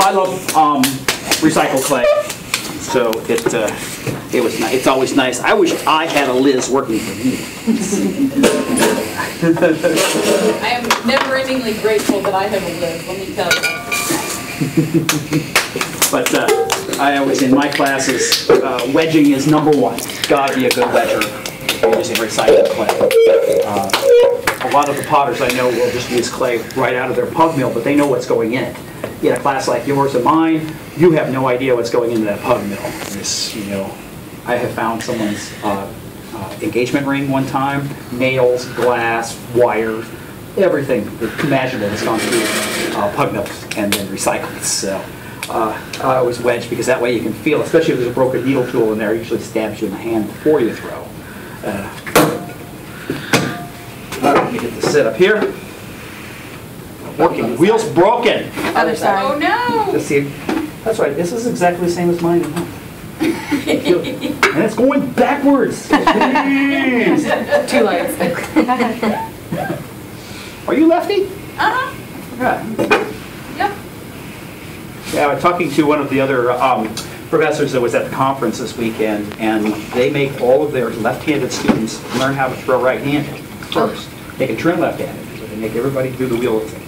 I love recycled clay. So it was nice. It's always nice. I wish I had a Liz working for me. I am never-endingly grateful that I have a Liz, let me tell you. But I always, in my classes, wedging is #1. Got to be a good wedger using recycled clay. A lot of the potters I know will just use clay right out of their pug mill, but they know what's going in it. In a class like yours and mine, you have no idea what's going into that pug mill. This, you know, I have found someone's engagement ring one time, nails, glass, wire, everything imaginable has gone through pug mills and then recycled. So I always wedge because that way you can feel, especially if there's a broken needle tool in there, it usually stabs you in the hand before you throw. Let me get this set up here. Working. Wheel's broken. Other side. Oh no! Let's see. That's right. This is exactly the same as mine. And it's going backwards. Jeez. 2 lights. Are you lefty? Uh-huh. Yeah. Yep. Yeah, I was talking to one of the other professors that was at the conference this weekend, and they make all of their left-handed students learn how to throw right-handed first. They can turn left-handed, but they make everybody do the wheel thing.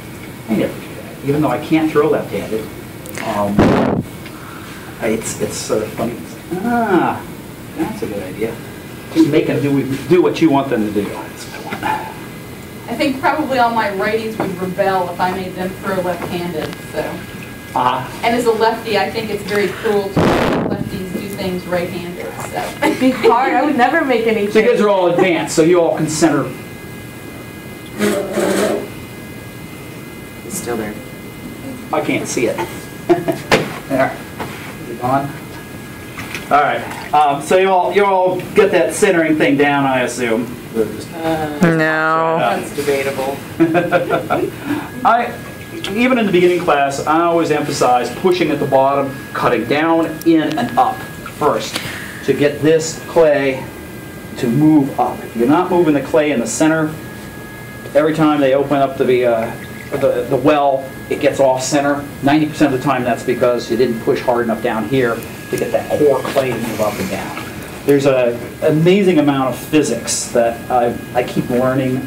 I never do that. Even though I can't throw left-handed, it's sort of funny. Ah, that's a good idea. Just make them do what you want them to do. That's what I want. I think probably all my righties would rebel if I made them throw left-handed. So. And as a lefty, I think it's very cruel to make lefties do things right-handed. So. It'd be hard. I would never make any change. So you guys are all advanced, so you all can center. It's still there. I can't see it. There. Is it gone? All right. So you all get that centering thing down, I assume. No. That's debatable. Even in the beginning class, I always emphasize pushing at the bottom, cutting down, in, and up first to get this clay to move up. If you're not moving the clay in the center, every time they open up the well, it gets off center. 90% of the time that's because you didn't push hard enough down here to get that core clay to move up and down. There's an amazing amount of physics that I keep learning.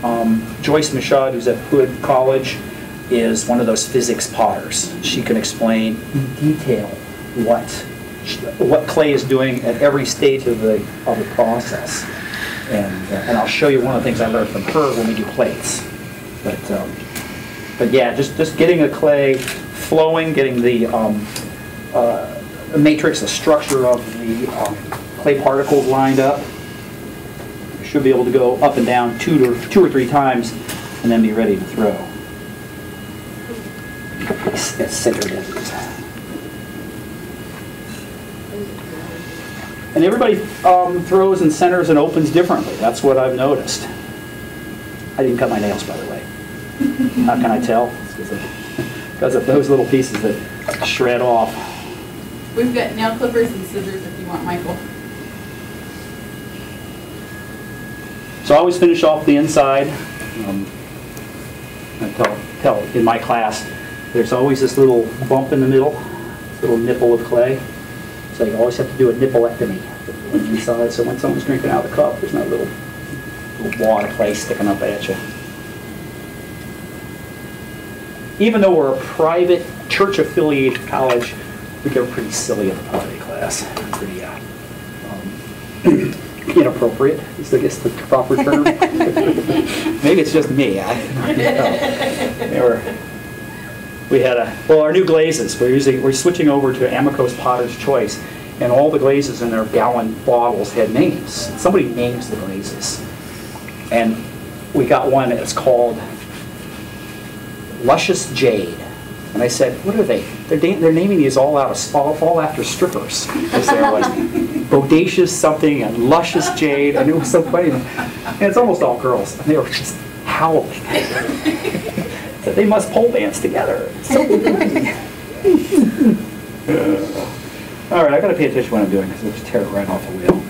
Joyce Michaud, who's at Hood College, is one of those physics potters. She can explain in detail what clay is doing at every stage of the process. And I'll show you one of the things I learned from her when we do plates. But yeah, just getting the clay flowing, getting the matrix, the structure of the clay particles lined up. You should be able to go up and down two or three times and then be ready to throw. It's centered in. And everybody throws and centers and opens differently. That's what I've noticed. I didn't cut my nails, by the way. How can I tell? It's because of those little pieces that shred off. We've got nail clippers and scissors if you want, Michael. So I always finish off the inside. I tell in my class, there's always this little bump in the middle, this little nipple of clay. So you always have to do a nipplectomy on the inside. So when someone's drinking out of the cup, there's no little wad of clay sticking up at you. Even though we're a private, church-affiliated college, we get pretty silly in the pottery class. Pretty inappropriate is, I guess, the proper term. Maybe it's just me. We had our new glazes. We're switching over to Amico's Potter's Choice, and all the glazes in their gallon bottles had names. Somebody names the glazes, and we got one that's called Luscious Jade. And I said, what are they? They're naming these all after strippers. Because they're like bodacious something and luscious jade, and it was so funny. And it's almost all girls, and they were just howling. That they must pole dance together. It's so funny. All right, I got to pay attention to what I'm doing because I'll just tear it right off the wheel.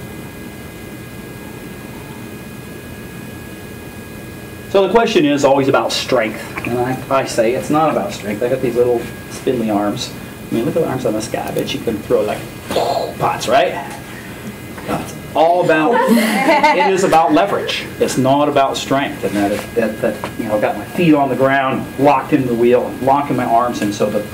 So the question is always about strength, and I say it's not about strength. I got these little spindly arms. mean, look at the arms on this guy. I bet you can throw like pots, right? It's all about, it is about leverage. It's not about strength. And that you know, got my feet on the ground, locked into the wheel, and locking my arms in, so that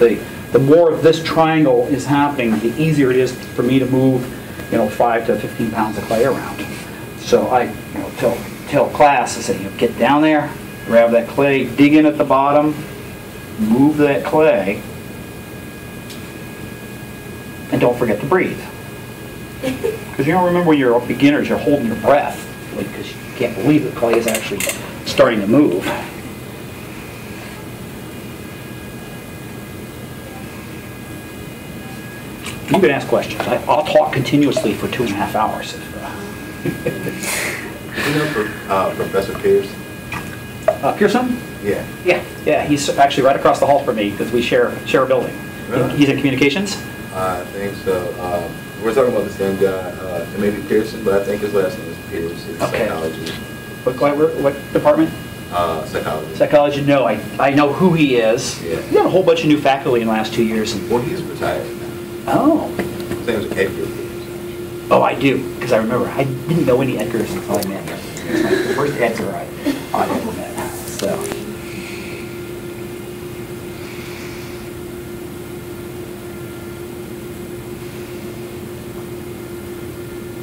the more of this triangle is happening, the easier it is for me to move, you know, 5 to 15 pounds of clay around. So I, you know, tell class, I say, you know, get down there, grab that clay, dig in at the bottom, move that clay, and don't forget to breathe. Because you don't remember when you're beginners, you're holding your breath, because you can't believe the clay is actually starting to move. You can ask questions. I'll talk continuously for 2.5 hours. You know Professor Pierce? Pearson? Yeah. Yeah. He's actually right across the hall from me because we share a building. Really? He's in communications. I think so. We're talking about the same guy. It may be Pearson, but I think his last name is Pierce. It's Okay. psychology. What department? Psychology. Psychology. No, I know who he is. Yeah. He's got a whole bunch of new faculty in the last 2 years. Well, he's retired now. Oh. His name is Edgar Pierce. Oh, I do, because I remember I didn't know any Edgars until I met him. He was the first Edgar I ever met.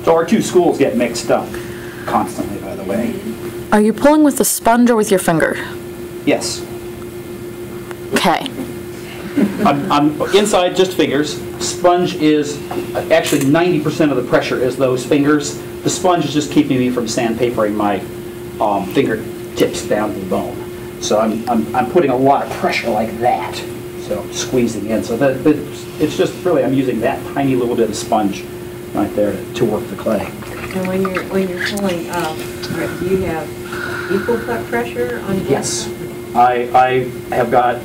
So our two schools get mixed up constantly, by the way. Are you pulling with the sponge or with your finger? Yes. Okay. I'm inside just fingers. Sponge is actually 90% of the pressure is those fingers. The sponge is just keeping me from sandpapering my fingertips down to the bone. So I'm putting a lot of pressure like that. So squeezing in. So it's just really, I'm using that tiny little bit of sponge right there to work the clay. And when you're pulling, do you have equal pressure on both? Yes. I have got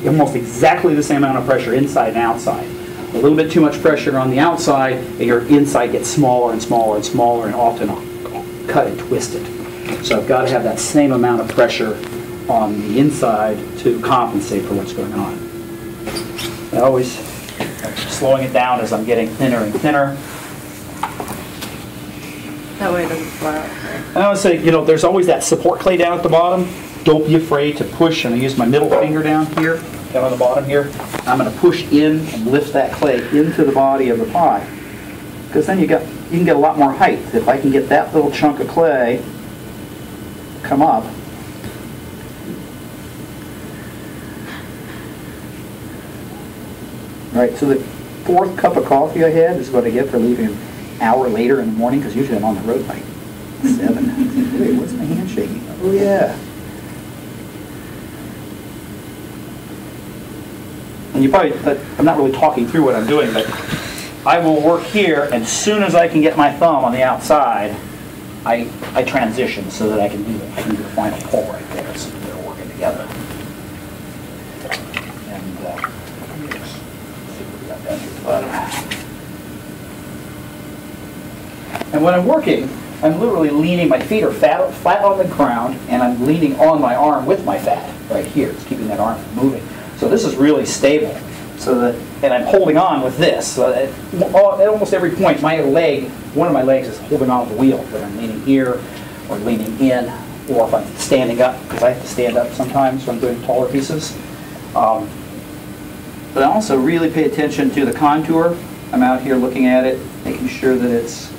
almost exactly the same amount of pressure inside and outside. A little bit too much pressure on the outside, and your inside gets smaller and smaller and smaller, and often cut and twisted. So I've got to have that same amount of pressure on the inside to compensate for what's going on. I always slowing it down as I'm getting thinner and thinner. That way it doesn't fly out. And I would say, you know, there's always that support clay down at the bottom. Don't be afraid to push, and I use my middle finger down here, down on the bottom here. I'm going to push in and lift that clay into the body of the pot, because then you can get a lot more height. If I can get that little chunk of clay come up, right. So the 4th cup of coffee I had is what I get for leaving an hour later in the morning, because usually I'm on the road by 7. Wait, what's my hand shaking? Oh yeah. And you probably, I'm not really talking through what I'm doing, but I will work here, and as soon as I can get my thumb on the outside, I transition so that I can do the final pull right there, so that they're working together. And let me just see what we got down here at the bottom. And when I'm working, I'm literally leaning, my feet are flat on the ground, and I'm leaning on my arm with my fat right here. It's keeping that arm from moving. So this is really stable. So that, and I'm holding on with this. So at almost every point, my leg, one of my legs is holding on to the wheel, but I'm leaning here or leaning in, or if I'm standing up, because I have to stand up sometimes when I'm doing taller pieces. But I also really pay attention to the contour. I'm out here looking at it, making sure that it's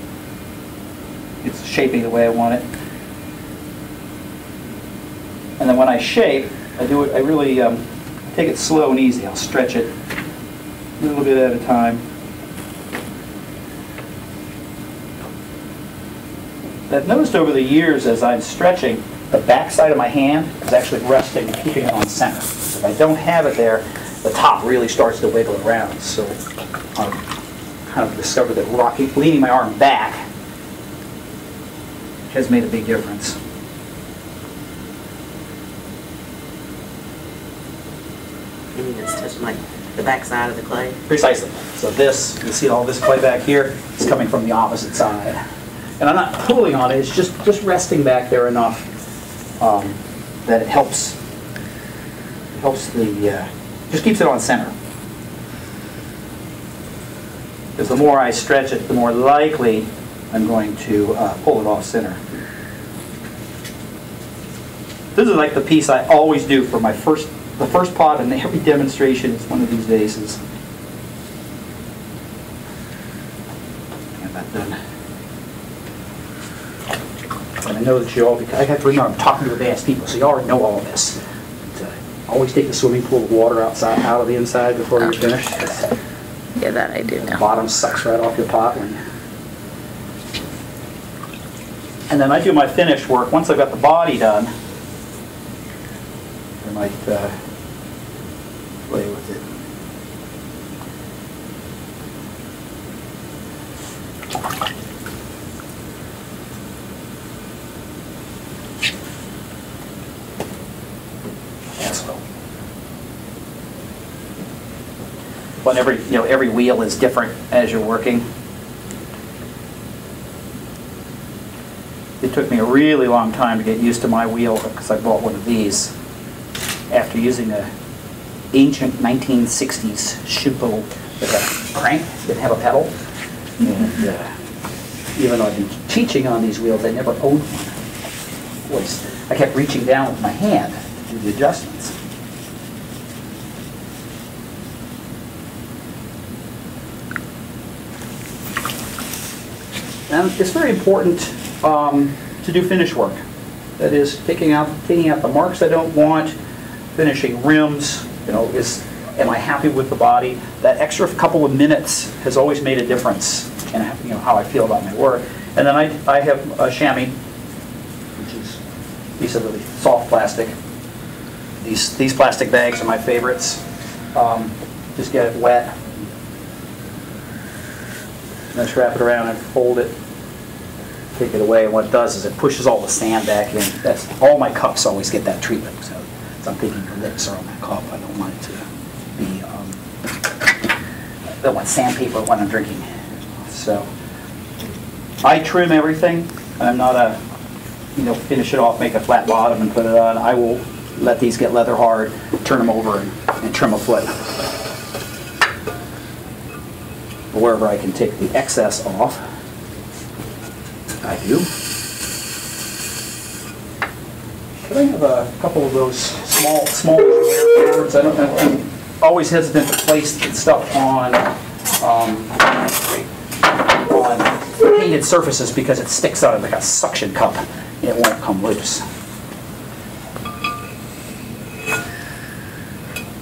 shaping the way I want it. And then when I shape, I really take it slow and easy. I'll stretch it a little bit at a time. I've noticed over the years as I'm stretching, the back side of my hand is actually resting and keeping it on center. If I don't have it there, the top really starts to wiggle around. So I've kind of discovered that leaning my arm back has made a big difference. You mean it's touching like the back side of the clay? Precisely. So this, you see all this clay back here, it's coming from the opposite side. And I'm not pulling on it, it's just resting back there enough that it helps just keeps it on center. Because the more I stretch it, the more likely I'm going to pull it off center. This is like the piece I always do for the first pot in every demonstration is one of these vases. Get that done. And I know that you all, I have to remember I'm talking to advanced people, so you already know all of this. But, always take the swimming pool of water out of the inside before you're finished. Yeah, that I do The know. bottom sucks right off your pot. And then I do my finish work. Once I've got the body done, I might play with it. But every wheel is different as you're working. It took me a really long time to get used to my wheel because I bought one of these after using a ancient 1960s Shimpo that had a crank, didn't have a pedal. And even though I've been teaching on these wheels, I never owned one. I kept reaching down with my hand to do the adjustments. And it's very important to do finish work. That is, taking out the marks I don't want, finishing rims. Am I happy with the body? That extra couple of minutes has always made a difference in how I feel about my work. And then I have a chamois, which is a piece of really soft plastic. These plastic bags are my favorites. Just get it wet. And then wrap it around and fold it. Take it away, and what it does is it pushes all the sand back in. All my cups always get that treatment. So I'm thinking the lips are on my cup. I don't want it to be, I don't want sandpaper when I'm drinking. So I trim everything. I'm not finish it off, make a flat bottom and put it on. I will let these get leather hard, turn them over and trim a foot. Wherever I can take the excess off, I do. Could I have a couple of those small boards? I'm always hesitant to place stuff on painted surfaces because it sticks out like a suction cup and it won't come loose.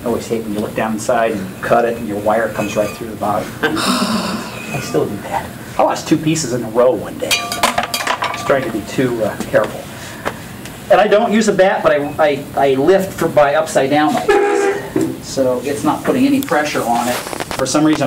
I always hate when you look down inside and you cut it and your wire comes right through the bottom. I still do that. I lost 2 pieces in a row one day. I was trying to be too careful. And I don't use a bat, but I lift by upside down like this. So it's not putting any pressure on it. For some reason,